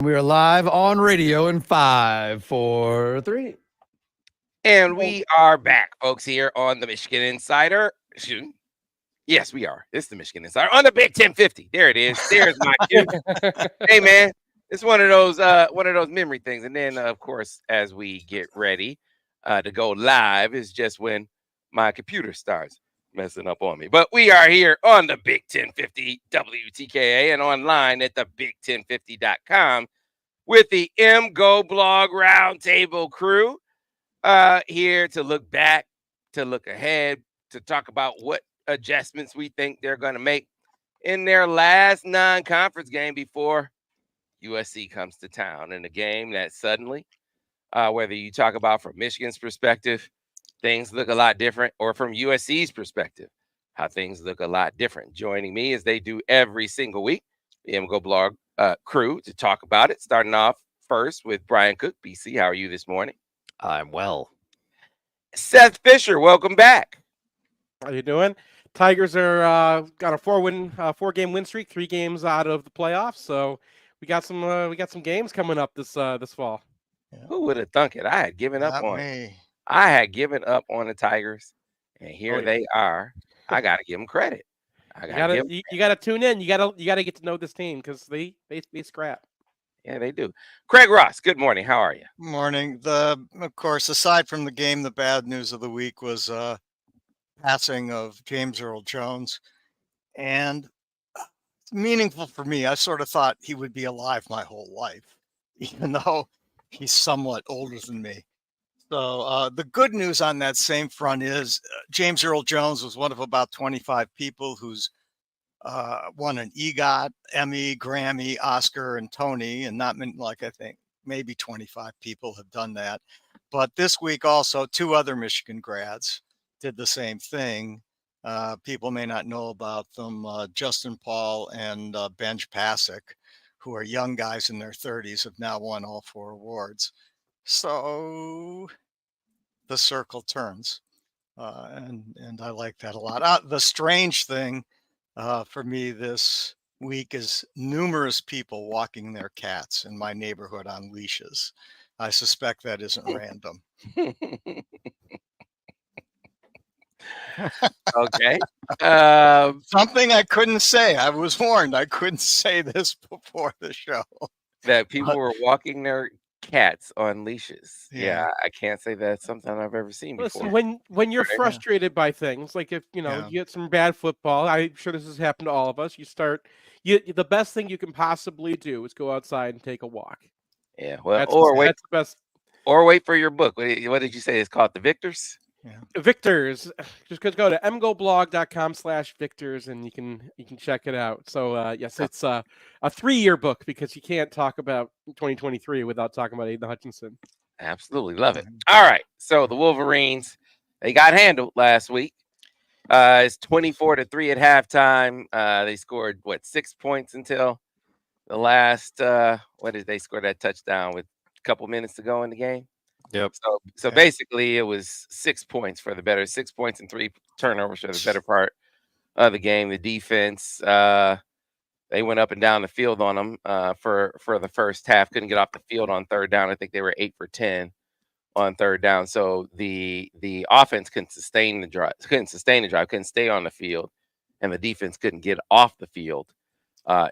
We are live on radio in 5, 4, 3. And we are back, folks, here on the Michigan Insider. Yes, we are. It's the Michigan Insider on the Big 1050. There it is. There's my cue. Hey, man, it's one of those memory things. And then, of course, as we get ready to go live, is just when my computer starts messing up on me. But we are here on the Big 1050 WTKA and online at the Big1050.com with the MGoBlog Roundtable crew. Here to look back, to look ahead, to talk about what adjustments we think they're going to make in their last non-conference game before USC comes to town. In a game that suddenly, whether you talk about from Michigan's perspective, things look a lot different, or from USC's perspective, how things look a lot different. Joining me as they do every single week, the MGoBlog crew to talk about it. Starting off first with Brian Cook. BC, how are you this morning? I'm well. Seth Fisher, welcome back. How you doing? Tigers are got a 4-game win streak, 3 games out of the playoffs. So we got some games coming up this fall. Yeah. Who would have thunk it? I had given up on the Tigers, and here they are. I got to give them credit. You got to tune in. You got to get to know this team because they scrap. Yeah, they do. Craig Ross, good morning. How are you? Morning. Of course, aside from the game, the bad news of the week was passing of James Earl Jones. And it's meaningful for me. I sort of thought he would be alive my whole life, even though he's somewhat older than me. So the good news on that same front is James Earl Jones was one of about 25 people who's won an EGOT, Emmy, Grammy, Oscar, and Tony, and not many, like I think maybe 25 people have done that. But this week also 2 other Michigan grads did the same thing. People may not know about them. Justin Paul and Benj Pasek, who are young guys in their 30s, have now won all 4 awards. So the circle turns, and I like that a lot. The strange thing for me this week is numerous people walking their cats in my neighborhood on leashes. I suspect that isn't random. Okay. Something I couldn't say. I was warned I couldn't say this before the show. That people were walking their cats on leashes. Yeah, I can't say that's something I've ever seen before. Listen, when you're frustrated by things, like if you get some bad football, I'm sure this has happened to all of us. The best thing you can possibly do is go outside and take a walk. Yeah, well, that's the best. Or wait for your book. What did you say? It's called The Victors? Yeah. Victors. Just go to mgoblog.com/victors and you can check it out. So yes, it's a 3-year book because you can't talk about 2023 without talking about Aiden Hutchinson. Absolutely love it. All right, so the Wolverines, they got handled last week. It's 24-3 at halftime. They scored 6 points until the last. What did they score that touchdown with a couple minutes to go in the game? Yep. So basically, it was 6 points for the better. 6 points and 3 turnovers for the better part of the game. The defense, they went up and down the field on them for the first half. Couldn't get off the field on third down. I think they were 8 for 10 on third down. So the offense couldn't sustain the drive. Couldn't stay on the field, and the defense couldn't get off the field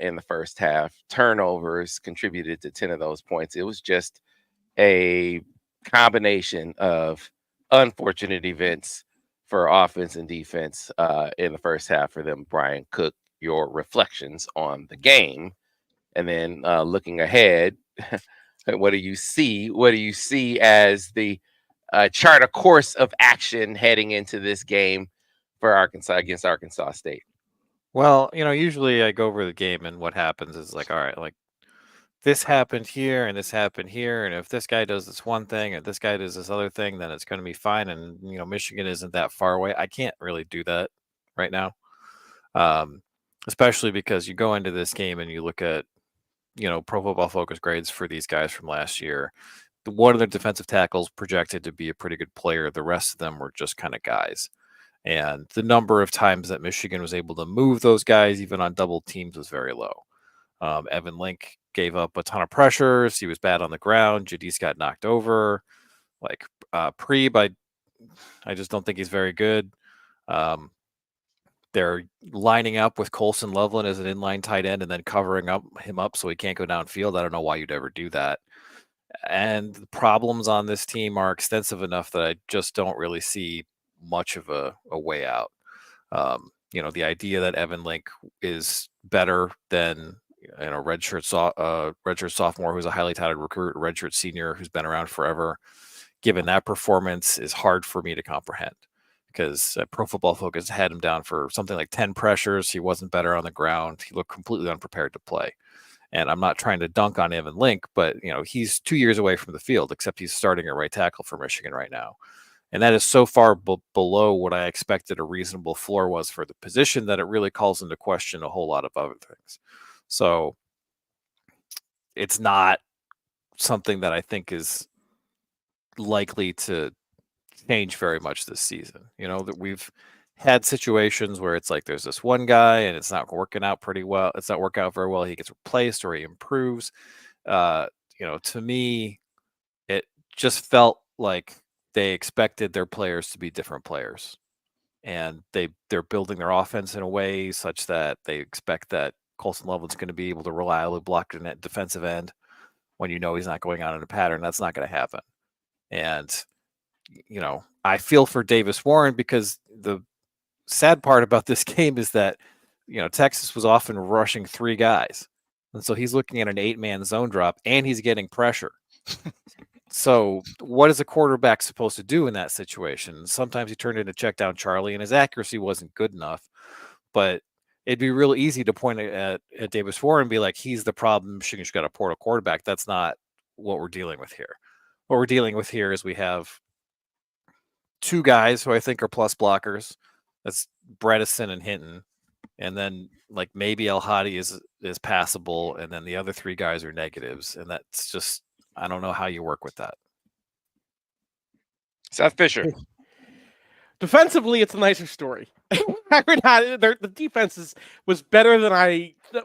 in the first half. Turnovers contributed to 10 of those points. It was just a combination of unfortunate events for offense and defense in the first half for them. Brian Cook, your reflections on the game, and then looking ahead, what do you see? What do you see as the chart a course of action heading into this game for Arkansas against Arkansas State? Well, usually I go over the game and what happens is like, all right, like this happened here and this happened here, and if this guy does this one thing and this guy does this other thing, then it's going to be fine. And Michigan isn't that far away. I can't really do that right now, especially because you go into this game and you look at Pro Football Focus grades for these guys from last year. One of their defensive tackles projected to be a pretty good player. The rest of them were just kind of guys. And the number of times that Michigan was able to move those guys, even on double teams, was very low. Evan Link gave up a ton of pressures. He was bad on the ground. Jadis got knocked over. Like Preeb, I just don't think he's very good. They're lining up with Colson Loveland as an inline tight end and then covering him up so he can't go downfield. I don't know why you'd ever do that. And the problems on this team are extensive enough that I just don't really see much of a way out. The idea that Evan Link is better than redshirt sophomore who's a highly touted recruit, a redshirt senior who's been around forever, given that performance, is hard for me to comprehend, because Pro Football Focus had him down for something like 10 pressures. He wasn't better on the ground. He looked completely unprepared to play. And I'm not trying to dunk on Evan Link, but he's 2 years away from the field, except he's starting at right tackle for Michigan right now. And that is so far below what I expected a reasonable floor was for the position that it really calls into question a whole lot of other things. So it's not something that I think is likely to change very much this season. That we've had situations where it's like there's this one guy and it's not working out pretty well. It's not working out very well. He gets replaced or he improves. To me, it just felt like they expected their players to be different players, and they're building their offense in a way such that they expect that Colson Loveland's going to be able to reliably block the defensive end when he's not going on in a pattern. That's not going to happen. And I feel for Davis Warren, because the sad part about this game is that Texas was often rushing 3 guys, and so he's looking at an 8-man zone drop and he's getting pressure. So what is a quarterback supposed to do in that situation? Sometimes he turned into check down Charlie, and his accuracy wasn't good enough. But it'd be real easy to point at Davis Warren and be like, he's the problem. Michigan's got a portal quarterback. That's not what we're dealing with here. What we're dealing with here is we have 2 guys who I think are plus blockers. That's Bredesen and Hinton. And then like maybe El Hadi is passable, and then the other 3 guys are negatives. And that's just, I don't know how you work with that. Seth Fisher. Defensively, it's a nicer story. The defense was better than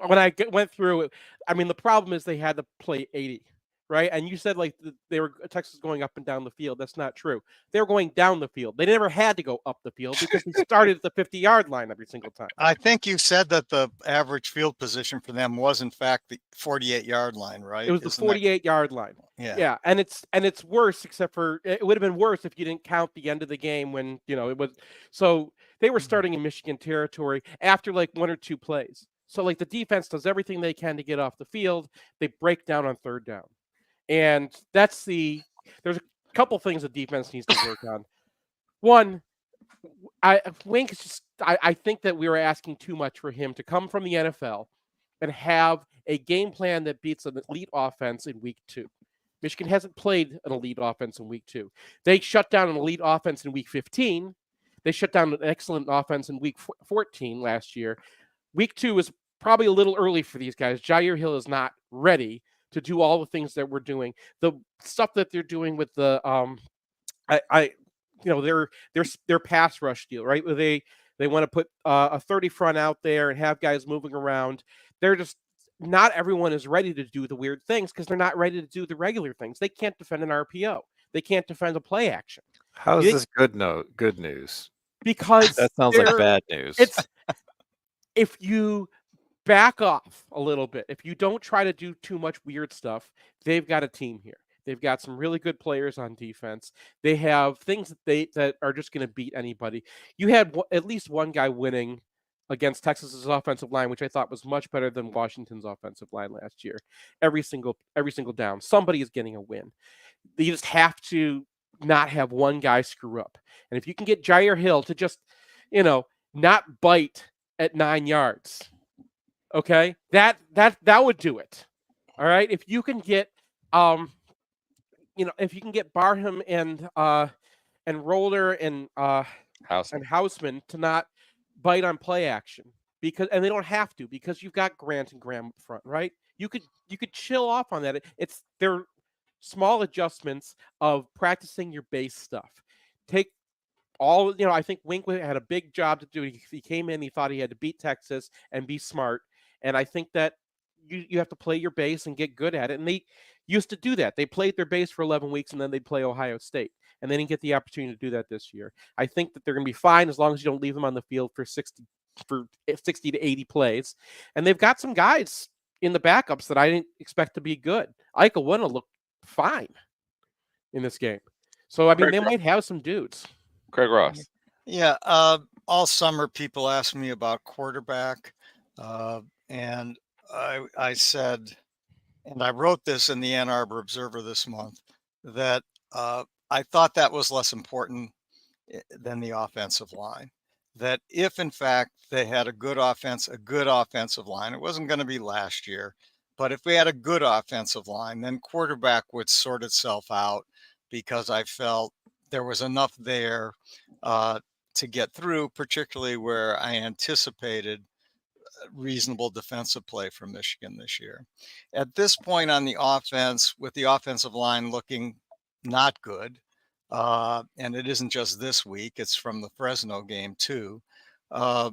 when I went through it. I mean, the problem is they had to play 80, right? And you said like they were Texas going up and down the field. That's not true. They were going down the field. They never had to go up the field because they started at the 50-yard line every single time. I think you said that the average field position for them was in fact the 48-yard line, right? It was the 48-yard line. Yeah, and it's worse, except for it would have been worse if you didn't count the end of the game when it was. So they were starting in Michigan territory after like 1 or 2 plays. So like the defense does everything they can to get off the field. They break down on 3rd down. And there's a couple things the defense needs to work on. One, Wink is just, I think that we were asking too much for him to come from the NFL and have a game plan that beats an elite offense in week 2. Michigan hasn't played an elite offense in week 2. They shut down an elite offense in week 15. They shut down an excellent offense in week 14 last year. Week 2 is probably a little early for these guys. Jair Hill is not ready to do all the things that we're doing. The stuff that they're doing with the their pass rush deal, right? Where they want to put a 30 front out there and have guys moving around. They're just, not everyone is ready to do the weird things because they're not ready to do the regular things. They can't defend an RPO. They can't defend a play action. How is this good news? Because that sounds like bad news. It's if you back off a little bit, if you don't try to do too much weird stuff, they've got a team here. They've got some really good players on defense. They have things that are just going to beat anybody. You had at least one guy winning against Texas's offensive line, which I thought was much better than Washington's offensive line last year. Every single down, somebody is getting a win. You just have to not have one guy screw up. And if you can get Jair Hill to just, not bite at 9 yards, okay, that would do it. All right. If you can get, if you can get Barham and Roller and Houseman to not bite on play action, and they don't have to, because you've got Grant and Graham up front, right? You could chill off on that. They're small adjustments of practicing your base stuff. Take all, I think Wink had a big job to do. He came in, he thought he had to beat Texas and be smart. And I think that you have to play your base and get good at it. And they used to do that. They played their base for 11 weeks and then they'd play Ohio State. And they didn't get the opportunity to do that this year. I think that they're going to be fine as long as you don't leave them on the field for 60 to 80 plays. And they've got some guys in the backups that I didn't expect to be good. Ike Awuna looked fine in this game. So, I mean, they might have some dudes. Craig Ross. Yeah. All summer, people ask me about quarterback. And I said, and I wrote this in the Ann Arbor Observer this month, that I thought that was less important than the offensive line. That if, in fact, they had a good offensive line, it wasn't going to be last year, but if we had a good offensive line, then quarterback would sort itself out, because I felt there was enough there to get through, particularly where I anticipated reasonable defensive play from Michigan this year. At this point on the offense, with the offensive line looking not good, and it isn't just this week, it's from the Fresno game too, I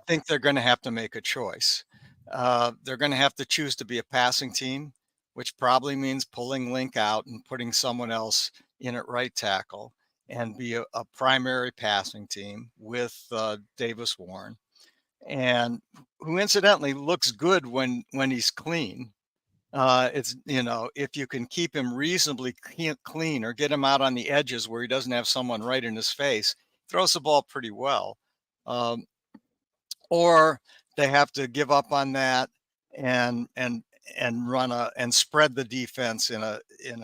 think they're going to have to make a choice. They're going to have to choose to be a passing team, which probably means pulling Link out and putting someone else in at right tackle, and be a primary passing team with Davis Warren, and who incidentally looks good when he's clean. It's, if you can keep him reasonably clean or get him out on the edges where he doesn't have someone right in his face, throws the ball pretty well. Or they have to give up on that and run and spread the defense in a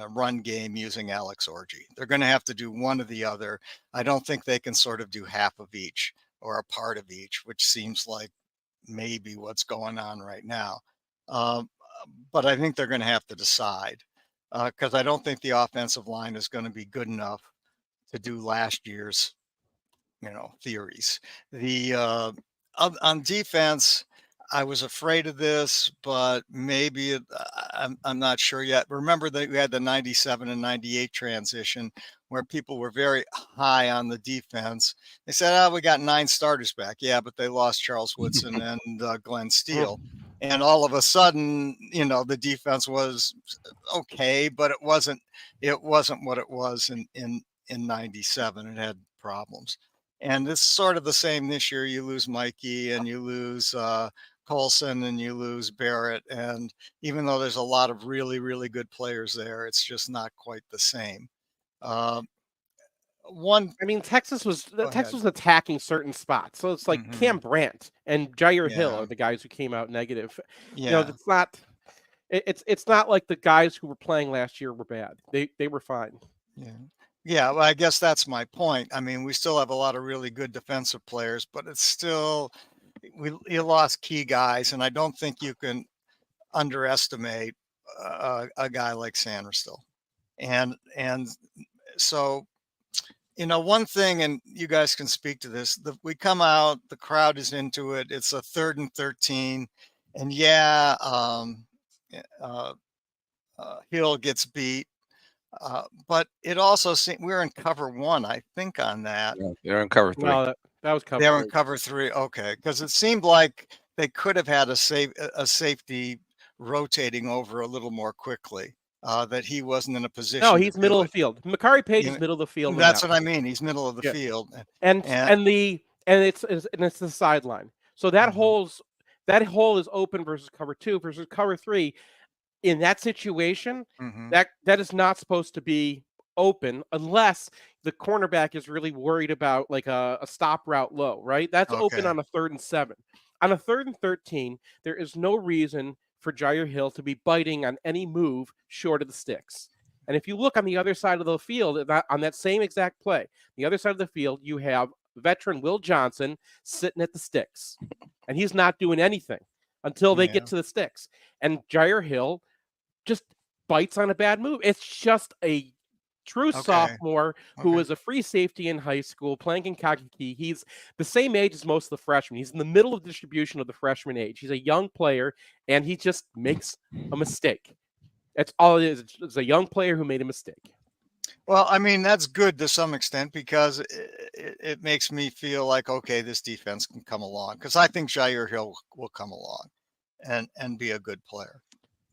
run game using Alex Orji. They're going to have to do one or the other. I don't think they can sort of do half of each or a part of each, which seems like maybe what's going on right now. But I think they're going to have to decide, because I don't think the offensive line is going to be good enough to do last year's, theories. On defense, I was afraid of this, but maybe I'm not sure yet. Remember that we had the 97 and 98 transition where people were very high on the defense. They said, we got 9 starters back. Yeah, but they lost Charles Woodson and Glenn Steele. And all of a sudden, the defense was okay, but it wasn't what it was in 97. It had problems. And it's sort of the same this year. You lose Mikey and you lose Colson and you lose Barrett. And even though there's a lot of really, really good players there, it's just not quite the same. Texas was attacking certain spots. So it's like Cam Brandt and Jair Hill are the guys who came out negative. Yeah. It's not like the guys who were playing last year were bad. They were fine. Yeah. Yeah, well, I guess that's my point. I mean, we still have a lot of really good defensive players, but it's still, you lost key guys, and I don't think you can underestimate a guy like Sanderstil. And so, one thing, and you guys can speak to this, we come out, the crowd is into it, it's a 3rd and 13, and Hill gets beat. But it also seemed we were in cover 1, I think, on that. Yeah, they're in cover 3. No, that was cover. They were in cover 3. Okay, because it seemed like they could have had a safety rotating over a little more quickly. That he wasn't in a position. No, he's middle of the field. Makari Page is middle of the field. That's what I mean. He's middle of the field. And it's the sideline. So that hole is open versus cover 2 versus cover 3. In that situation, that is not supposed to be open unless the cornerback is really worried about like a stop route low, right? That's open on a 3rd and 7. On a 3rd and 13, there is no reason for Jair Hill to be biting on any move short of the sticks. And if you look on the other side of the field, on that same exact play, the other side of the field, you have veteran Will Johnson sitting at the sticks, and he's not doing anything until they get to the sticks. And Jair Hill just bites on a bad move. It's just a true sophomore who was a free safety in high school playing in Kankakee. He's the same age as most of the freshmen. He's in the middle of the distribution of the freshman age. He's a young player, and he just makes a mistake. That's all it is. It's a young player who made a mistake. Well, I mean, that's good to some extent because it makes me feel like, okay, this defense can come along, because I think Jair Hill will come along. and be a good player.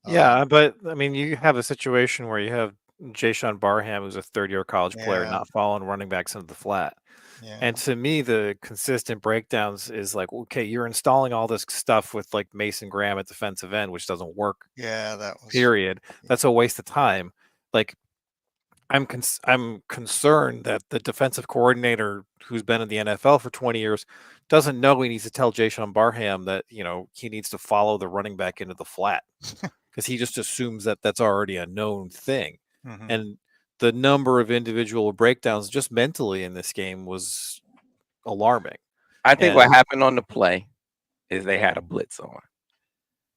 Yeah, but I mean, you have a situation where you have Jayshon Barham, who's a third-year college player, Yeah. not following running backs into the flat. Yeah. And to me, the consistent breakdowns is like, okay, you're installing all this stuff with like Mason Graham at defensive end, which doesn't work. Yeah, that was Period. That's a waste of time. Like, I'm concerned that the defensive coordinator who's been in the NFL for 20 years doesn't know he needs to tell Jayshon Barham that, you know, he needs to follow the running back into the flat because he just assumes that that's already a known thing. Mhm. And the number of individual breakdowns just mentally in this game was alarming. I think And- what happened on the play is they had a blitz on.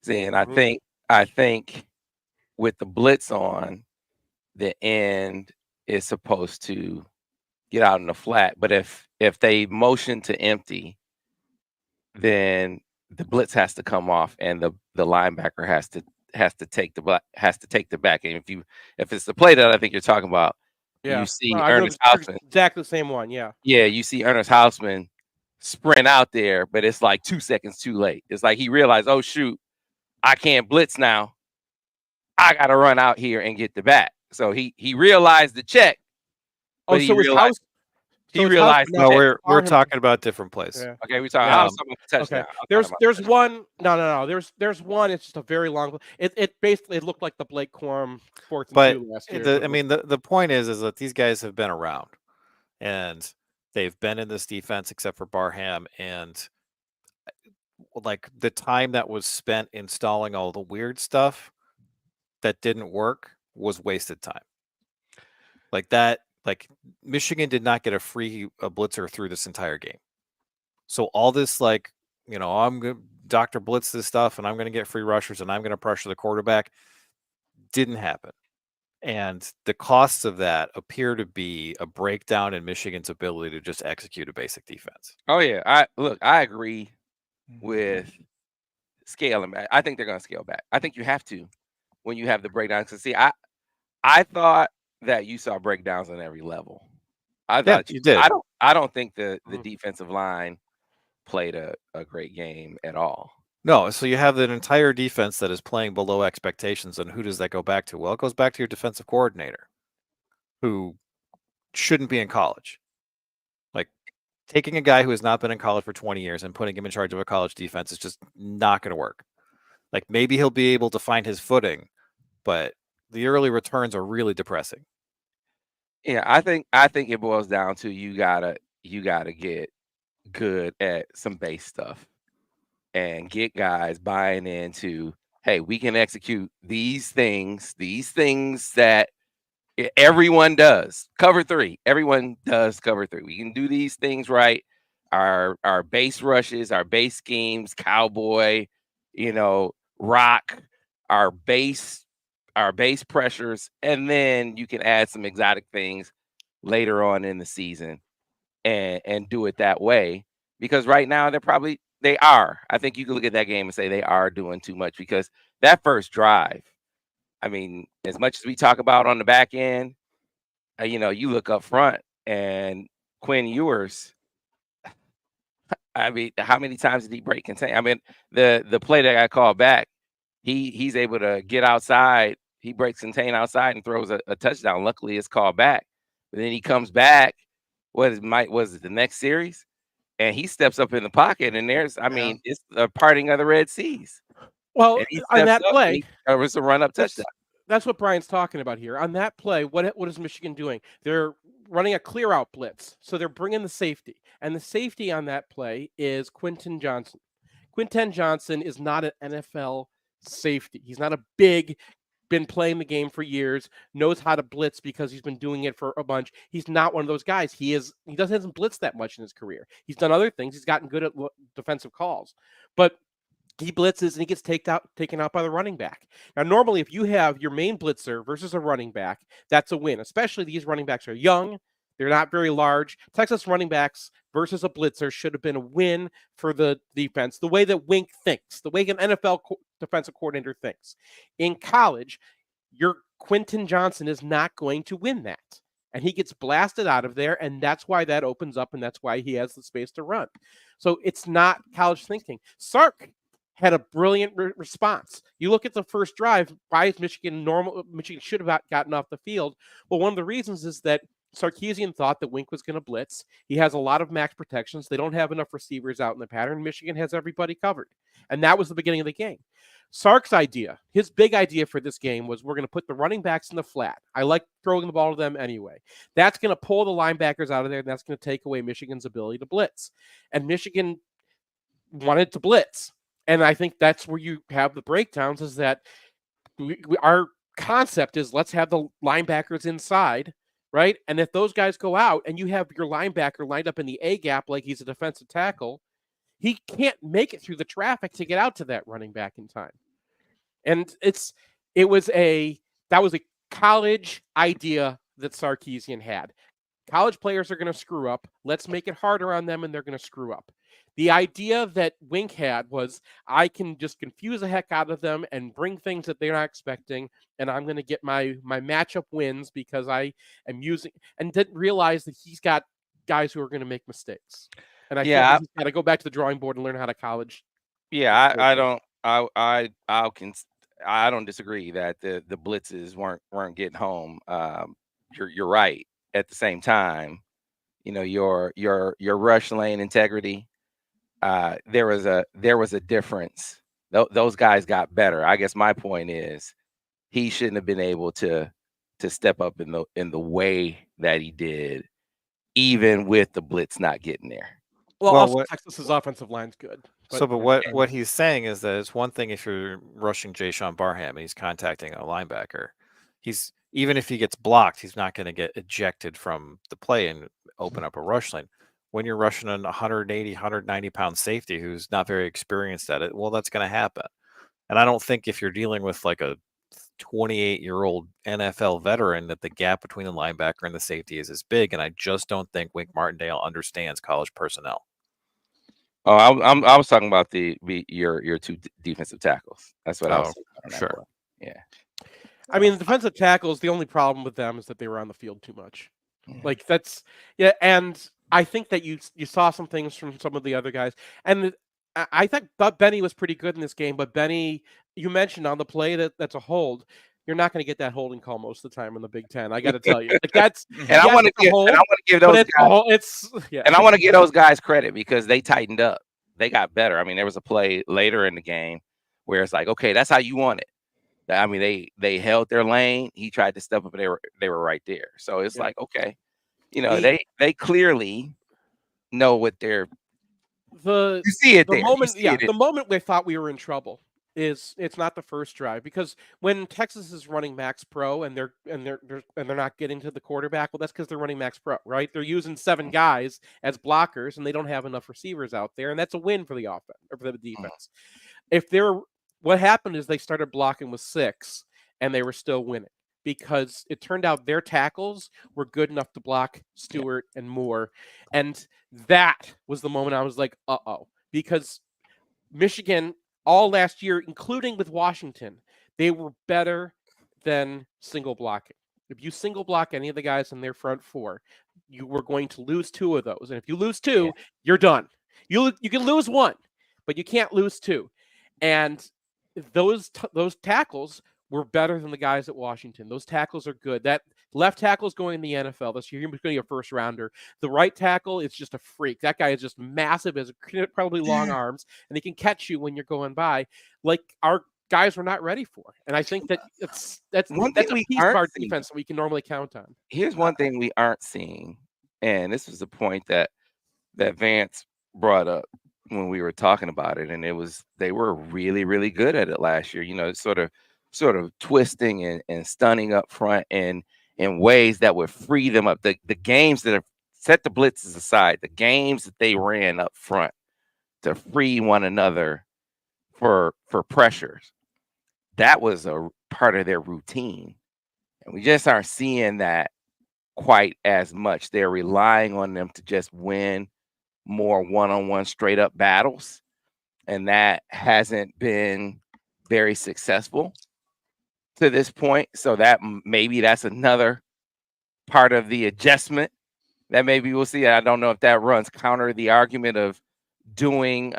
See, and I think with the blitz on, the end is supposed to get out in the flat. But if they motion to empty, then the blitz has to come off, and the linebacker has to take the back. And if it's the play that I think you're talking about, Yeah. you see No, I know Ernest the- Hausman. exactly the same one. Yeah. Yeah, you see Ernest Hausman sprint out there, but it's like 2 seconds too late. It's like he realized, oh shoot, I can't blitz now. I gotta run out here and get the back. So he realized the check. Oh, But so it's House. he realized no, the check. we're Barham- talking about different plays. Yeah. Okay, we talking Yeah. House touchdown. Okay. There's one. No. There's one. It's just a very long. It basically looked like the Blake Corum 4th and But 2 last year. I mean, the point is that these guys have been around, and they've been in this defense except for Barham, and like the time that was spent installing all the weird stuff that didn't work was wasted time. Like that, like Michigan did not get a blitzer through this entire game. So all this, like, you know, I'm going to Dr. Blitz this stuff and I'm going to get free rushers and I'm going to pressure the quarterback didn't happen. And the costs of that appear to be a breakdown in Michigan's ability to just execute a basic defense. Oh yeah, I agree with scaling back. I think they're going to scale back. I think you have to when you have the breakdowns. Because see, I thought that you saw breakdowns on every level. I thought you did. I don't think the defensive line played a great game at all. No, so you have an entire defense that is playing below expectations, and who does that go back to? Well, it goes back to your defensive coordinator, who shouldn't be in college. Like, taking a guy who has not been in college for 20 years and putting him in charge of a college defense is just not going to work. Like, maybe he'll be able to find his footing, but the early returns are really depressing. Yeah, I think it boils down to you gotta get good at some base stuff and get guys buying into, hey, we can execute these things that everyone does. Cover 3. Everyone does cover 3. We can do these things right. Our base rushes, our base schemes, cowboy, rock, our base pressures, and then you can add some exotic things later on in the season and do it that way. Because right now they are. I think you can look at that game and say they are doing too much, because that first drive, I mean, as much as we talk about on the back end, you look up front and Quinn Ewers, I mean, how many times did he break contain? I mean, the play that got called back, he's able to get outside. He breaks contain outside and throws a touchdown. Luckily, it's called back. But then he comes back. Was it the next series? And he steps up in the pocket, and there's, mean, it's the parting of the Red Seas. Well, on that play, it was a run-up touchdown. That's what Brian's talking about here. On that play, what is Michigan doing? They're running a clear-out blitz, so they're bringing the safety. And the safety on that play is Quentin Johnson. Quentin Johnson is not an NFL safety. He's not a been playing the game for years, knows how to blitz because he's been doing it for a bunch. He's not one of those guys. He hasn't blitzed that much in his career. He's done other things. He's gotten good at defensive calls, but he blitzes and he gets taken out by the running back. Now, normally, if you have your main blitzer versus a running back, that's a win. Especially these running backs are young. They're not very large. Texas running backs versus a blitzer should have been a win for the defense, the way that Wink thinks, the way an NFL defensive coordinator thinks. In college, your Quentin Johnson is not going to win that. And he gets blasted out of there, and that's why that opens up, and that's why he has the space to run. So it's not college thinking. Sark had a brilliant response. You look at the first drive, why is Michigan normal? Michigan should have gotten off the field. Well, one of the reasons is that Sarkisian thought that Wink was going to blitz. He has a lot of max protections. They don't have enough receivers out in the pattern. Michigan has everybody covered. And that was the beginning of the game. Sark's idea, his big idea for this game was we're going to put the running backs in the flat. I like throwing the ball to them anyway. That's going to pull the linebackers out of there, and that's going to take away Michigan's ability to blitz. And Michigan wanted to blitz. And I think that's where you have the breakdowns, is that our concept is let's have the linebackers inside, right? And if those guys go out and you have your linebacker lined up in the A gap like he's a defensive tackle, he can't make it through the traffic to get out to that running back in time. And that was a college idea that Sarkisian had. College players are going to screw up. Let's make it harder on them, and they're going to screw up. The idea that Wink had was I can just confuse the heck out of them and bring things that they're not expecting, and I'm going to get my matchup wins because I am using, and didn't realize that he's got guys who are going to make mistakes. And I think he's got to go back to the drawing board and learn how to college. Yeah, I don't disagree that the blitzes weren't getting home. You're right. At the same time, your rush lane integrity. There was a difference. Those guys got better. I guess my point is he shouldn't have been able to step up in the way that he did, even with the blitz not getting there. Well, also Texas's offensive line's good. But what he's saying is that it's one thing if you're rushing Jayshon Barham and he's contacting a linebacker. Even if he gets blocked, he's not going to get ejected from the play and open up a rush lane. When you're rushing a 180, 190-pound safety who's not very experienced at it, well, that's going to happen. And I don't think if you're dealing with like a 28-year-old NFL veteran that the gap between the linebacker and the safety is as big. And I just don't think Wink Martindale understands college personnel. Oh, I was talking about your two defensive tackles. That's what I was talking about. Sure. Yeah. I mean, the defensive tackles, the only problem with them is that they were on the field too much. Like and I think that you saw some things from some of the other guys. And I thought Benny was pretty good in this game, but Benny, you mentioned on the play that's a hold. You're not going to get that holding call most of the time in the Big Ten. I got to tell you, like that's. And I want to give those guys. And I want to give those guys credit because they tightened up. They got better. I mean, there was a play later in the game where it's like, okay, that's how you want it. I mean, they held their lane. He tried to step up, and they were right there. So it's like, okay, they clearly know what they're. You see it there. The moment they thought we were in trouble. It's not the first drive, because when Texas is running Max Pro and they're not getting to the quarterback, well, that's because they're running Max Pro, right? They're using 7 guys as blockers and they don't have enough receivers out there, and that's a win for the offense or for the defense. What happened is they started blocking with 6 and they were still winning because it turned out their tackles were good enough to block Stewart and Moore, and that was the moment I was like, because Michigan. All last year, including with Washington, they were better than single blocking. If you single block any of the guys in their front 4, you were going to lose 2 of those. And if you lose 2, you're done. You can lose 1, but you can't lose 2. And those tackles were better than the guys at Washington. Those tackles are good. That left tackle is going in the NFL this year. He's going to be a first rounder. The right tackle is just a freak. That guy is just massive, has probably long arms, and he can catch you when you're going by, like our guys were not ready for. And I think that's a piece of our defense that we can normally count on. Here's one thing we aren't seeing, and this was a point that Vance brought up when we were talking about it, and they were really, really good at it last year. Sort of twisting and stunning up front and in ways that would free them up. The games that have set the blitzes aside, the games that they ran up front to free one another for pressures, that was a part of their routine. And we just aren't seeing that quite as much. They're relying on them to just win more one-on-one straight up battles. And that hasn't been very successful to this point. So that's another part of the adjustment that maybe we'll see. I don't know if that runs counter the argument of doing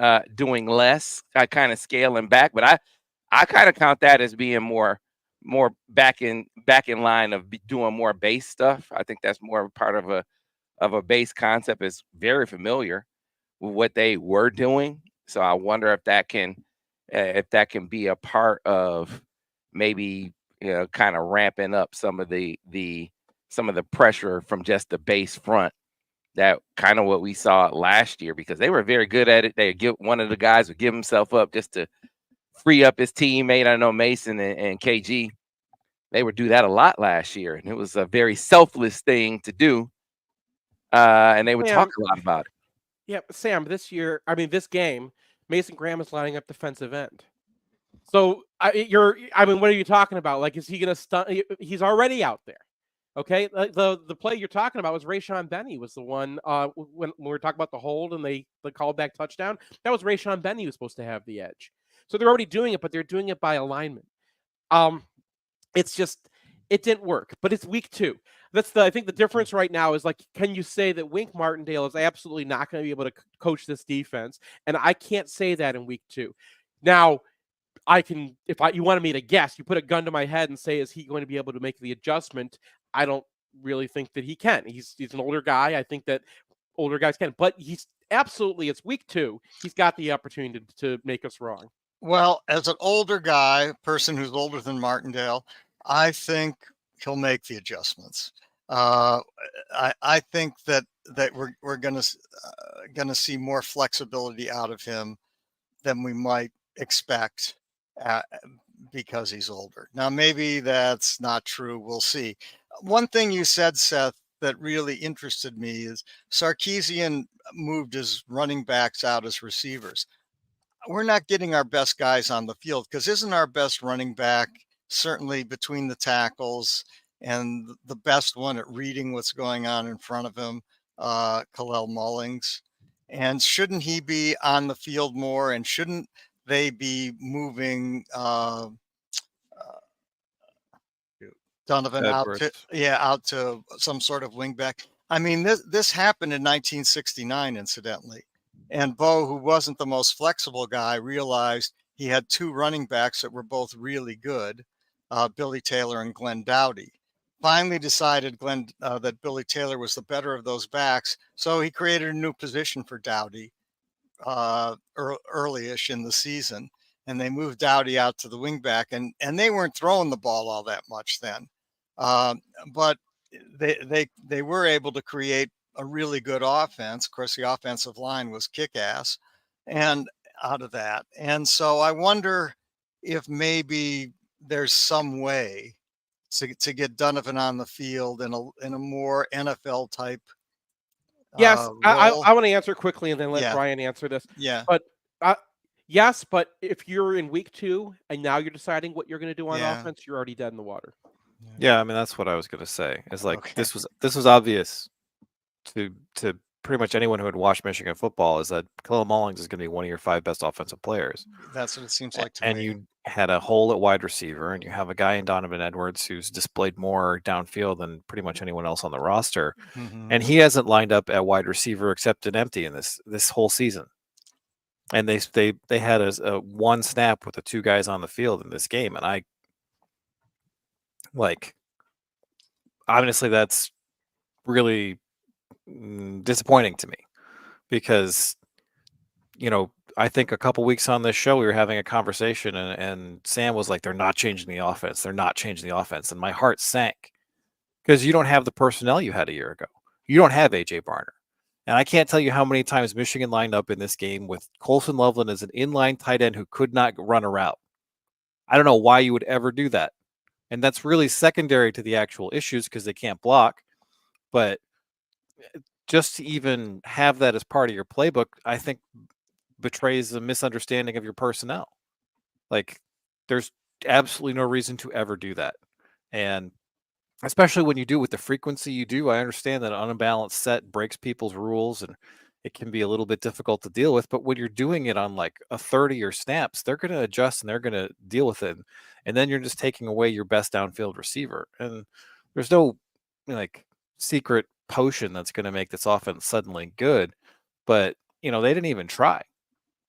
less, kind of scaling back. But I kind of count that as being more back in line of doing more base stuff. I think that's more part of a base concept. Is very familiar with what they were doing. So I wonder if that can be a part of maybe kind of ramping up some of the pressure from just the base front. That kind of what we saw last year, because they were very good at it. They give one of the guys would give himself up just to free up his teammate. I know Mason and KG, they would do that a lot last year, and it was a very selfless thing to do. And they would talk a lot about it. Yeah, but Sam, this game, Mason Graham is lining up defensive end. So what are you talking about? Like, is he going to stun? He's already out there. Okay, the play you're talking about was Rayshon Benny was the one when we were talking about the hold and the callback touchdown. That was Rayshon Benny who was supposed to have the edge. So they're already doing it, but they're doing it by alignment. It's just it didn't work. But it's week 2. I think the difference right now is, like, can you say that Wink Martindale is absolutely not going to be able to coach this defense? And I can't say that in week 2. Now, I can, you wanted me to guess, you put a gun to my head and say, is he going to be able to make the adjustment? I don't really think that he can. He's an older guy. I think that older guys can, but it's week 2. He's got the opportunity to make us wrong. Well, as an older guy, person who's older than Martindale, I think he'll make the adjustments. I think that we're gonna see more flexibility out of him than we might expect because he's older. Now, maybe that's not true. We'll see. One thing you said, Seth, that really interested me is Sarkisian moved his running backs out as receivers. We're not getting our best guys on the field, because isn't our best running back certainly between the tackles and the best one at reading what's going on in front of him, Kalel Mullings? And shouldn't he be on the field more? And shouldn't they be moving Donovan out to some sort of wingback? I mean, this happened in 1969, incidentally. And Bo, who wasn't the most flexible guy, realized he had 2 running backs that were both really good, Billy Taylor and Glenn Dowdy. Finally decided that Billy Taylor was the better of those backs, so he created a new position for Dowdy early-ish in the season, and they moved Dowdy out to the wingback, and they weren't throwing the ball all that much then, but they were able to create a really good offense. Of course, the offensive line was kick-ass, and out of that, and so I wonder if maybe there's some way to get Donovan on the field in a more NFL type. Yes, I want to answer quickly and then let Brian answer this. Yeah. But yes, but if you're in week 2 and now you're deciding what you're going to do on offense, you're already dead in the water. Yeah, I mean, that's what I was going to say. It's like this was obvious to pretty much anyone who had watched Michigan football, is that Kalel Mullings is going to be one of your 5 best offensive players. That's what it seems like to me. And you had a hole at wide receiver, and you have a guy in Donovan Edwards who's displayed more downfield than pretty much anyone else on the roster. Mm-hmm. And he hasn't lined up at wide receiver except an empty in this whole season. And they had a 1 snap with the 2 guys on the field in this game, and I honestly, that's really disappointing to me, because I think a couple weeks on this show we were having a conversation, and Sam was like, they're not changing the offense, and my heart sank, because you don't have the personnel you had a year ago. You don't have AJ Barner, and I can't tell you how many times Michigan lined up in this game with Colson Loveland as an inline tight end who could not run a route. I don't know why you would ever do that, and that's really secondary to the actual issues, because they can't block. But just to even have that as part of your playbook, I think betrays a misunderstanding of your personnel. Like, there's absolutely no reason to ever do that. And especially when you do it with the frequency you do, I understand that an unbalanced set breaks people's rules and it can be a little bit difficult to deal with. But when you're doing it on like a 30 or snaps, they're going to adjust and they're going to deal with it. And then you're just taking away your best downfield receiver. And there's no secret potion that's going to make this offense suddenly good. But they didn't even try.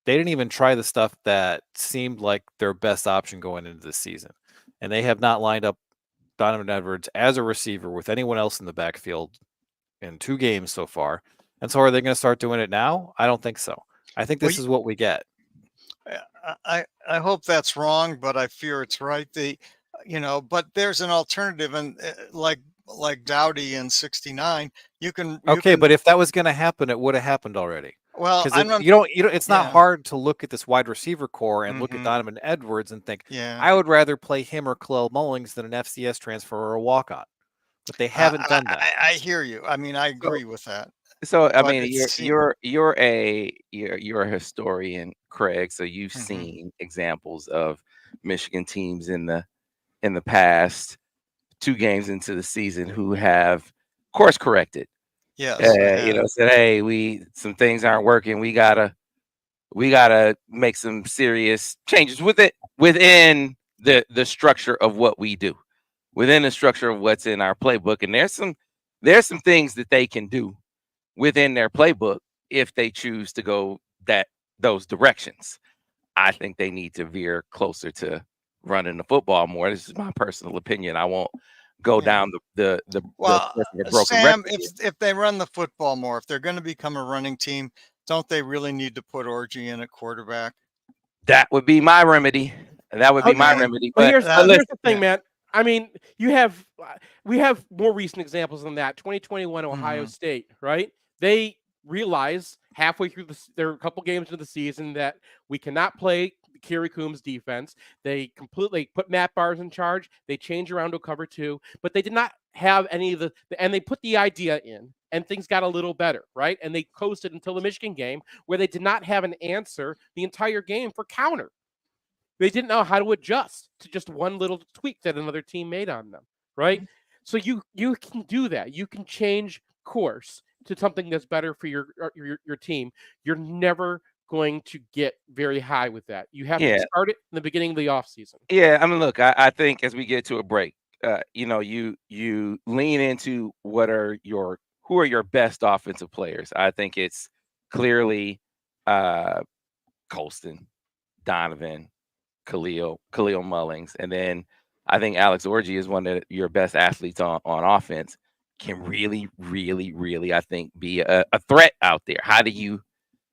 They didn't even try the stuff that seemed like their best option going into the season. And they have not lined up Donovan Edwards as a receiver with anyone else in the backfield in 2 games so far. And so are they going to start doing it now? I don't think so. I think this is what we get. I hope that's wrong, but I fear it's right. But there's an alternative, and like Dowdy in '69, but if that was going to happen, it would have happened already. Well, it's not hard to look at this wide receiver core and look at Donovan Edwards and think, I would rather play him or Khalil Mullings than an FCS transfer or a walk-on. But they haven't done that. I hear you. I mean, I agree with that. So I mean, you're a historian, Craig. So you've seen examples of Michigan teams in the past 2 games into the season who have course corrected. Yes, said, hey, some things aren't working. We gotta make some serious changes within the structure of what we do, within the structure of what's in our playbook. And there's some things that they can do within their playbook if they choose to go those directions. I think they need to veer closer to running the football more. This is my personal opinion. I won't go down the broken Sam, record. if they run the football more, if they're going to become a running team, don't they really need to put Orji in at quarterback? That would be my remedy. That would be my remedy. But here's the thing, man. I mean, we have more recent examples than that. 2021 Ohio State, right? They realize halfway through there are a couple games into the season that we cannot play Kerry Coombs defense. They completely put Matt Barnes in charge. They change around to cover 2, but they did not have any of and they put the idea in, and things got a little better, right? And they coasted until the Michigan game, where they did not have an answer the entire game for counter. They didn't know how to adjust to just one little tweak that another team made on them, right? So you can do that. You can change course to something that's better for your team. You're never going to get very high with that. You have to start it in the beginning of the offseason. Yeah, I mean, look, I think as we get to a break, you lean into who are your best offensive players. I think it's clearly Colston, Donovan, Khalil Mullings, and then I think Alex Orji is one of your best athletes on offense. Can really, really, really, I think, be a threat out there. How do you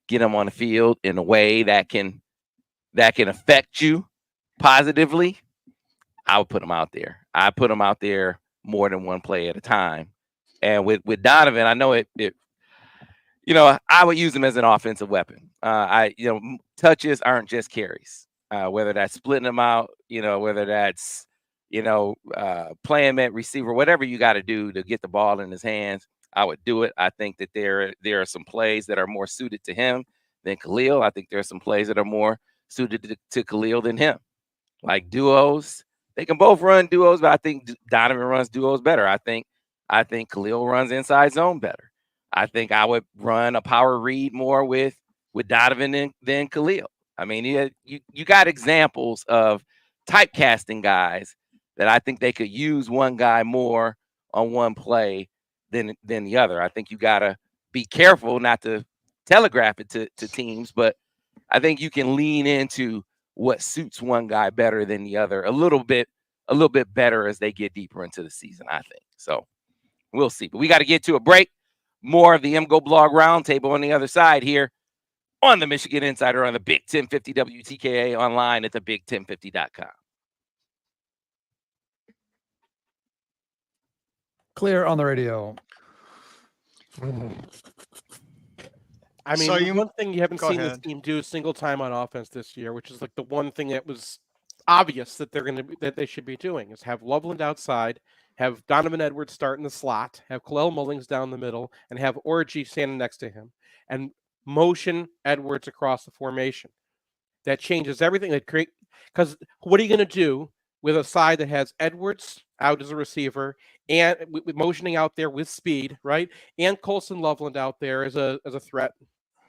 get them on the field in a way that can affect you positively? I would put them out there. I put them out there more than one play at a time. And with Donovan, I know I would use him as an offensive weapon. Touches aren't just carries. Whether that's splitting them out, whether that's playing at receiver, whatever you got to do to get the ball in his hands, I would do it. I think that there are some plays that are more suited to him than Khalil. I think there are some plays that are more suited to Khalil than him. Like duos, they can both run duos, but I think Donovan runs duos better. I think Khalil runs inside zone better. I think I would run a power read more with Donovan than Khalil. I mean, you got examples of typecasting guys that I think they could use one guy more on one play than the other. I think you got to be careful not to telegraph it to teams, but I think you can lean into what suits one guy better than the other a little bit better as they get deeper into the season, I think. So we'll see. But we got to get to a break. More of the MGoBlog Roundtable on the other side here on the Michigan Insider on the Big 1050 WTKA, online at thebig1050.com. Clear on the radio. I mean, one thing you haven't seen this team do a single time on offense this year, which is like the one thing that was obvious that they should be doing, is have Loveland outside, have Donovan Edwards start in the slot, have Khalil Mullings down the middle, and have Orji standing next to him, and motion Edwards across the formation. That changes everything. Because what are you going to do with a side that has Edwards out as a receiver and with motioning out there with speed, right? And Colson Loveland out there as a threat,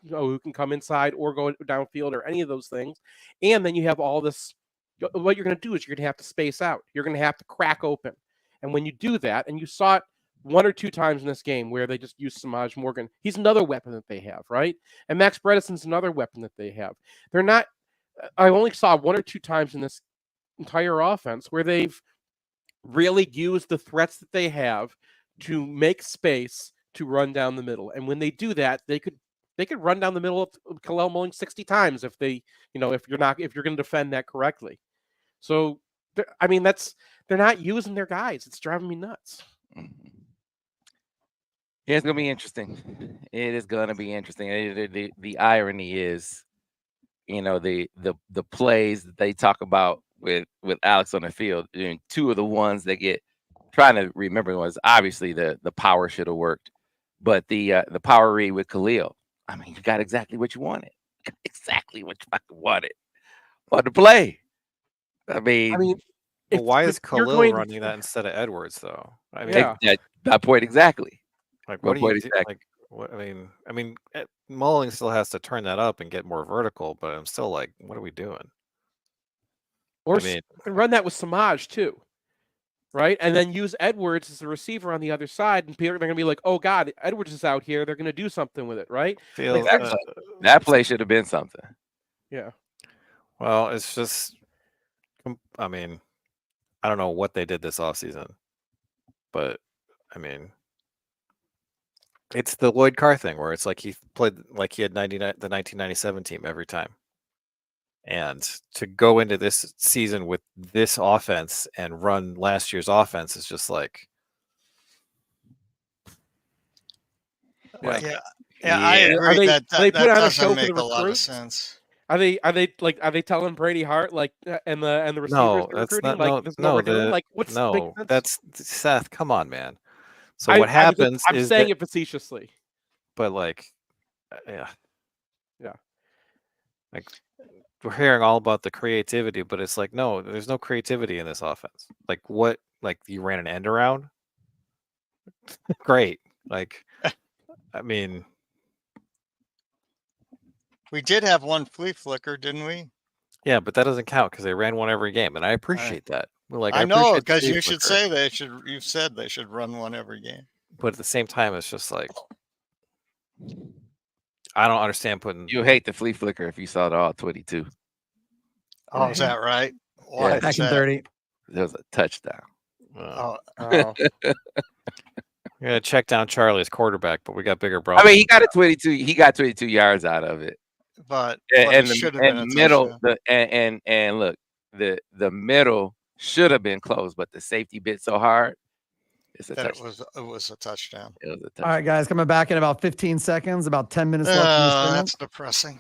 who can come inside or go downfield or any of those things. And then you have all this. What you're going to do is you're going to have to space out. You're going to have to crack open. And when you do that, and you saw it one or two times in this game where they just use Samaj Morgan. He's another weapon that they have, right? And Max Bredesen's another weapon that they have. They're not. I only saw one or two times in this entire offense where they've really used the threats that they have to make space to run down the middle. And when they do that, they could run down the middle of Khalil Mulling 60 times if they, if you're going to defend that correctly. So, I mean, they're not using their guys. It's driving me nuts. Yeah, it's gonna be interesting. It is gonna be interesting. The irony is, the plays that they talk about with Alex on the field, and two of the ones that get trying to remember was obviously the power should have worked, but the power read with Khalil. I mean, you got exactly what you wanted. Exactly what you fucking wanted on the play. I mean, But why is you're Khalil going to- running that instead of Edwards though? I mean, Yeah. that point exactly. like my what do point you do? exactly. Like what? I mean, Mulling still has to turn that up and get more vertical, but I'm still like, what are we doing? Or I mean- run that with Samaj too, right? And then use Edwards as the receiver on the other side, and they're going to be like, "Oh God, Edwards is out here. They're going to do something with it, right?" Feels That play should have been something. Yeah. well, it's just. I mean, I don't know what they did this offseason, but I mean, it's the Lloyd Carr thing where it's like he played like he had the 1997 team every time. And to go into this season with this offense and run last year's offense is just like, Yeah, I agree. They that put on a doesn't show for make the a lot of recruits? sense. Are they telling Brady Hart and the receivers no, they're that's recruiting, not this is what we're doing? Like, what's the big no, sense? that's Seth. Come on, man. So what happens I'm is saying that, it facetiously. but like, yeah, Yeah. like we're hearing all about the creativity, but it's like, no, there's no creativity in this offense. Like what? Like you ran an end around? Great. Like, I mean, We did have one flea flicker, didn't we? yeah, but that doesn't count because they ran one every game, and I appreciate that. We're like, I know, appreciate the because flea you should flicker, say they should. You said they should run one every game. but at the same time, it's just like I don't understand putting. You hate the flea flicker if you saw the all 22. Oh, is that right? Why is Back in that? 30. There was a touchdown. Oh, Oh. We're gonna check down Charlie's quarterback, but we got bigger problems. I mean, he got 22 yards out of it. but And it should have been the a middle, touchdown. and look, the middle should have been closed, but the safety bit so hard. It's a That touchdown. it was a touchdown. It was a All touchdown. right, guys, coming back in about 15 seconds, about 10 minutes left in this segment. That's depressing.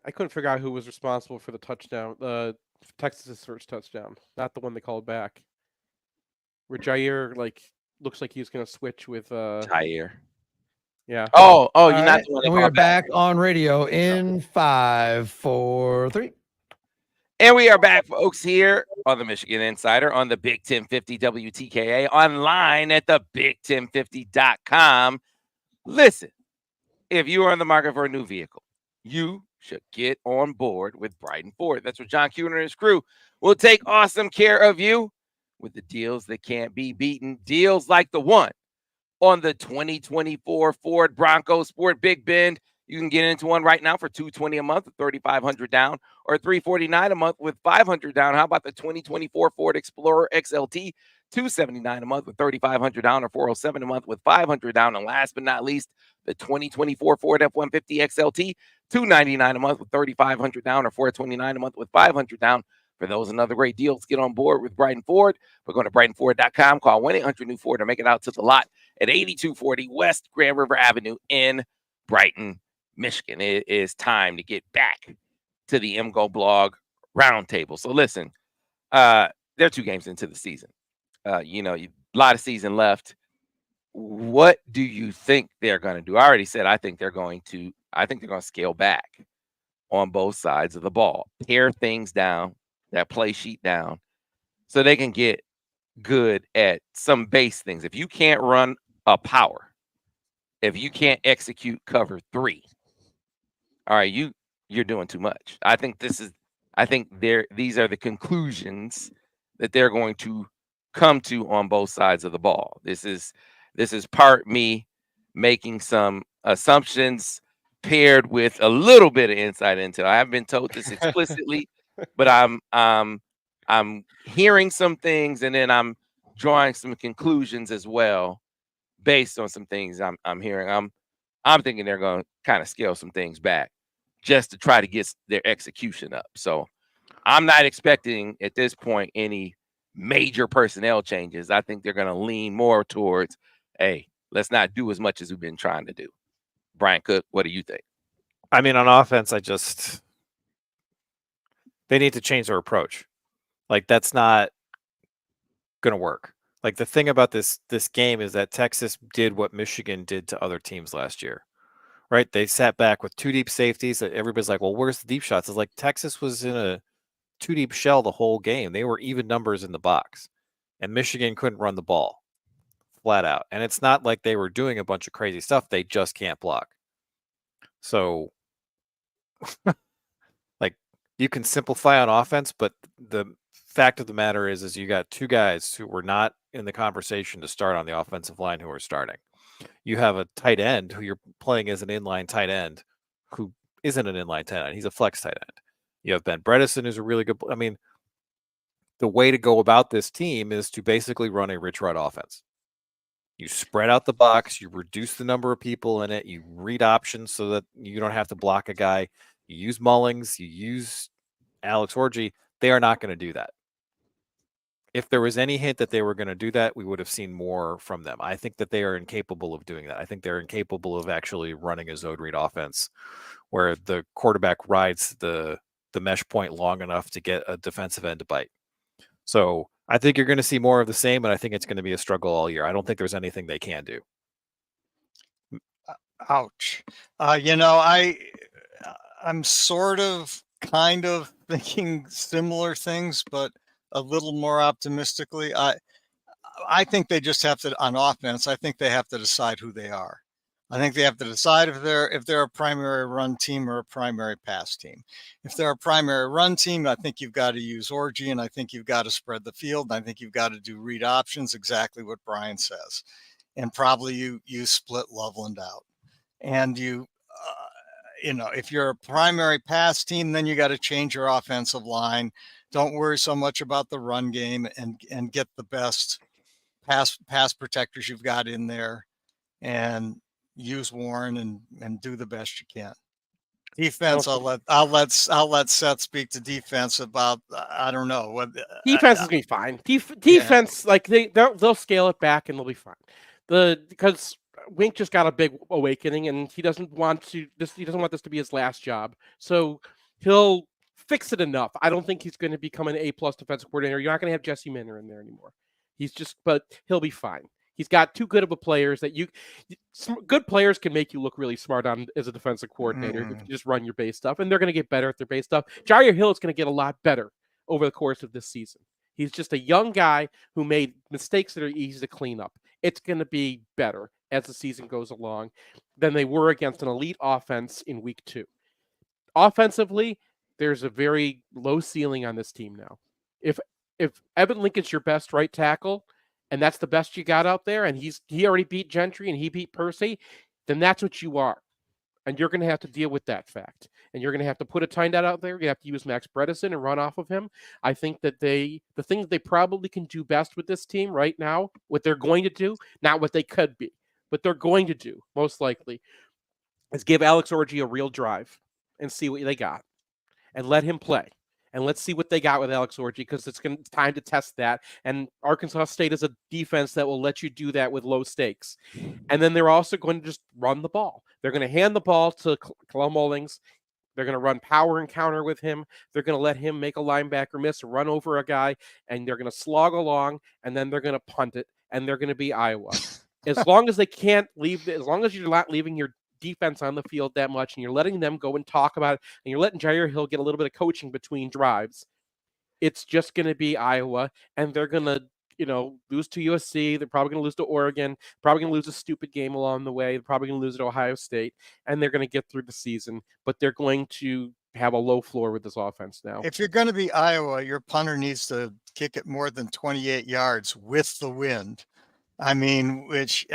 I couldn't figure out who was responsible for the touchdown, Texas's first touchdown, not the one they called back. Where Jair looks like he's going to switch with Jair. Yeah. Oh, All you're not right, the one that and we are called back. back on radio in 5, 4, 3. And we are back, folks, here on the Michigan Insider on the Big 1050 WTKA, online at the big1050.com. Listen, if you are in the market for a new vehicle, you should get on board with Brighton Ford. That's what John Kuhner and his crew will take awesome care of you with the deals that can't be beaten. Deals like the one on the 2024 Ford Bronco Sport Big Bend. You can get into one right now for $220 a month, $3,500 down, or $349 a month with $500 down. How about the 2024 Ford Explorer XLT? $279 a month with $3,500 down, or $407 a month with $500 down. And last but not least, the 2024 Ford F-150 XLT, $299 a month with $3,500 down, or $429 a month with $500 down. For those and other great deals, get on board with Brighton Ford. We're going to BrightonFord.com. Call 1-800-NEW-FORD or make it out to the lot at 8240 West Grand River Avenue in Brighton, Michigan. It is time to get back to the MGoBlog Roundtable. So listen, there are 2 games into the season. A lot of season left. What do you think they're going to do? I already said I think they're going to scale back on both sides of the ball, pare things down, that play sheet down, so they can get good at some base things. If you can't run a power, if you can't execute cover 3, all right, you're doing too much. I think this is I think these are the conclusions that they're going to come to on both sides of the ball. This is part me making some assumptions paired with a little bit of inside intel. I haven't been told this explicitly, but I'm hearing some things and then I'm drawing some conclusions as well based on some things I'm hearing. I'm thinking they're going to kind of scale some things back just to try to get their execution up. So I'm not expecting at this point any major personnel changes. I think they're going to lean more towards, hey, let's not do as much as we've been trying to do. Brian Cook, what do you think? I mean, on offense, they need to change their approach. Like, that's not going to work. Like, the thing about this game is that Texas did what Michigan did to other teams last year, right? They sat back with 2 deep safeties that everybody's like, well, where's the deep shots? It's like Texas was in a 2 deep shell the whole game. They were even numbers in the box, and Michigan couldn't run the ball flat out. And it's not like they were doing a bunch of crazy stuff. They just can't block. So, like, you can simplify on offense, but the fact of the matter is you got 2 guys who were not in the conversation to start on the offensive line who are starting. You have a tight end who you're playing as an inline tight end who isn't an inline tight end. He's a flex tight end. You have Ben Bredesen, who's a really good. I mean, the way to go about this team is to basically run a Rich Rod offense. You spread out the box, you reduce the number of people in it, you read options so that you don't have to block a guy. You use Mullings, you use Alex Orji. They are not going to do that. If there was any hint that they were going to do that, we would have seen more from them. I think that they are incapable of doing that. I think they're incapable of actually running a zone read offense where the quarterback rides the mesh point long enough to get a defensive end to bite. So I think you're going to see more of the same, and I think it's going to be a struggle all year. I don't think there's anything they can do. Ouch. I'm sort of kind of thinking similar things, but a little more optimistically. I think they just have to, on offense, I think they have to decide who they are. I think they have to decide if they're a primary run team or a primary pass team. If they're a primary run team, I think you've got to use Orgy, and I think you've got to spread the field. And I think you've got to do read options, exactly what Brian says. And probably you split Loveland out. And if you're a primary pass team, then you got to change your offensive line. Don't worry so much about the run game and get the best pass protectors you've got in there and use Warren and do the best you can. Defense, I'll let Seth speak to defense about, I don't know what defense is gonna be fine. Defense, like they'll scale it back and they'll be fine. Because Wink just got a big awakening and he doesn't want this to be his last job. So he'll fix it enough. I don't think he's going to become an A+ defensive coordinator. You're not going to have Jesse Minter in there anymore. But he'll be fine. He's got too good of a players that good players can make you look really smart on as a defensive coordinator if you just run your base stuff, and they're going to get better at their base stuff. Jair Hill is going to get a lot better over the course of this season. He's just a young guy who made mistakes that are easy to clean up. It's going to be better as the season goes along than they were against an elite offense in week 2. Offensively, there's a very low ceiling on this team now. If Evan Lincoln's your best right tackle, and that's the best you got out there, and he already beat Gentry and he beat Percy, then that's what you are. And you're going to have to deal with that fact. And you're going to have to put a tight end out there. You have to use Max Bredesen and run off of him. I think that the things they probably can do best with this team right now, what they're going to do, not what they could be, but they're going to do, most likely, is give Alex Orgy a real drive and see what they got. And let him play. And let's see what they got with Alex Orgy, because it's time to test that. And Arkansas State is a defense that will let you do that with low stakes. And then they're also going to just run the ball. They're going to hand the ball to Khalil Mullings. They're going to run power and counter with him. They're going to let him make a linebacker miss, run over a guy, and they're going to slog along, and then they're going to punt it, and they're going to be Iowa. As long as you're not leaving your defense on the field that much, and you're letting them go and talk about it, and you're letting Jair Hill get a little bit of coaching between drives, it's just going to be Iowa, and they're going to lose to USC. They're probably going to lose to Oregon, probably going to lose a stupid game along the way. They're probably going to lose to Ohio State, and they're going to get through the season, but they're going to have a low floor with this offense now. If you're going to be Iowa, your punter needs to kick it more than 28 yards with the wind. I mean, which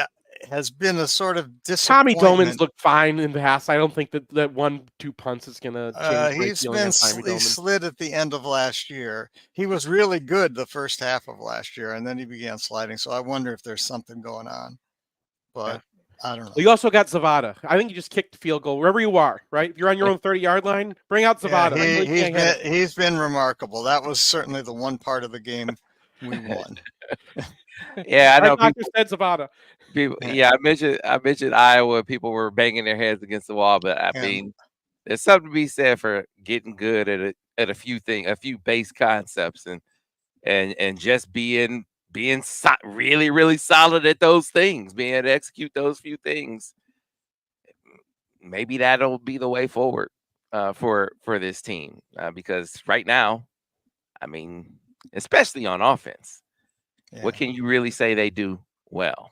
has been a sort of Tommy disappointment. Doman's looked fine in the past. I don't think that 1-2 punts is going to change my He's feeling been on Tommy he Doman. slid at the end of last year. He was really good the first half of last year, and then he began sliding. So I wonder if there's something going on. But I don't know. Well, you also got Zavada. I think you just kicked the field goal wherever you are, right? If you're on your own 30-yard line, bring out Zavada. He's been remarkable. That was certainly the one part of the game we won. Yeah, I know. Doctor said Zavada. People, yeah, I mentioned Iowa. People were banging their heads against the wall, but I mean, there's something to be said for getting good at a few base concepts, and just being really, really solid at those things, being able to execute those few things. Maybe that'll be the way forward for this team, because right now, I mean, especially on offense, what can you really say they do well?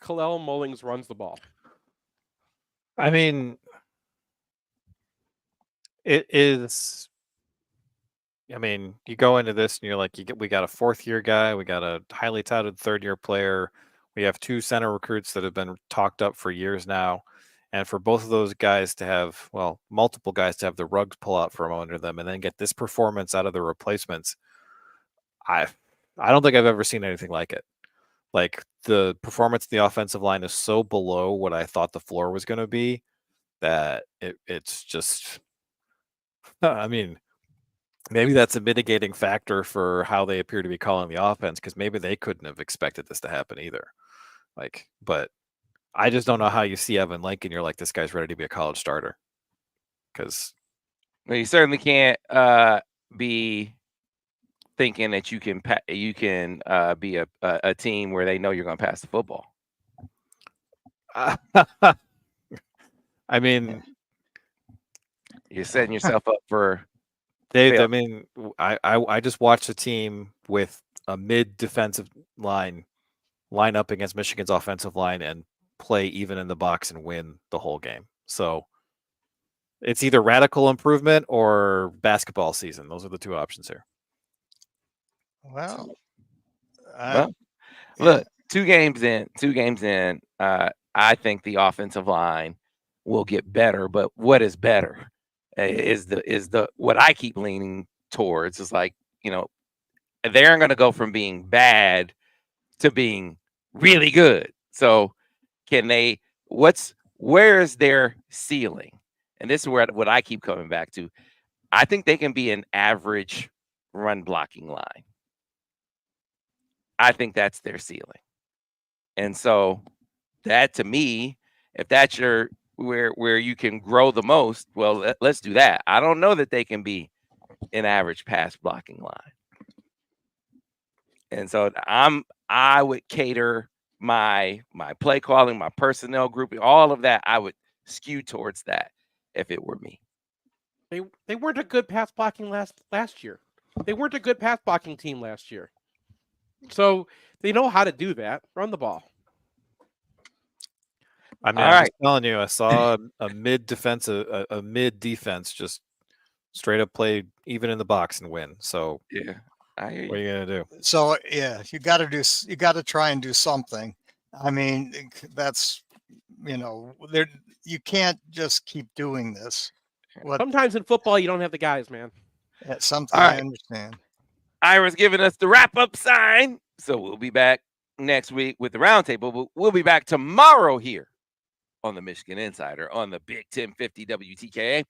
Kalel Mullings runs the ball. I mean, it is. I mean, you go into this and you're like, we got a 4th-year guy, we got a highly touted 3rd-year player, we have 2 center recruits that have been talked up for years now, and for both of those guys to have, well, multiple guys to have the rugs pull out from under them, and then get this performance out of the replacements, I don't think I've ever seen anything like it. Like, the performance of the offensive line is so below what I thought the floor was going to be that it's just, I mean, maybe that's a mitigating factor for how they appear to be calling the offense, because maybe they couldn't have expected this to happen either. Like, but I just don't know how you see Evan Lincoln. You're like, this guy's ready to be a college starter. Because you certainly can't be thinking that you can be a team where they know you're going to pass the football. I mean, you're setting yourself up for. I mean, I just watched a team with a mid defensive line up against Michigan's offensive line and play even in the box and win the whole game. So it's either radical improvement or basketball season. Those are the 2 options here. Well, look, 2 games in, I think the offensive line will get better, but what is better is the what I keep leaning towards is, like, you know, they're going to go from being bad to being really good. So where is their ceiling? And this is what I keep coming back to. I think they can be an average run blocking line. I think that's their ceiling. And so that, to me, if that's where you can grow the most, well, let's do that. I don't know that they can be an average pass blocking line. And so I would cater my play calling, my personnel grouping, all of that. I would skew towards that if it were me. They weren't a good pass blocking last year. They weren't a good pass blocking team last year. So they know how to do that. Run the ball. I mean, I'm just telling you, I saw a mid defense just straight up play even in the box and win. So yeah, I hear you. What are you gonna do? So you got to try and do something. I mean, that's, you can't just keep doing this. Sometimes in football you don't have the guys, man. Something I understand. Ira's giving us the wrap-up sign. So we'll be back next week with the roundtable, but we'll be back tomorrow here on the Michigan Insider on the Big 1050 WTKA.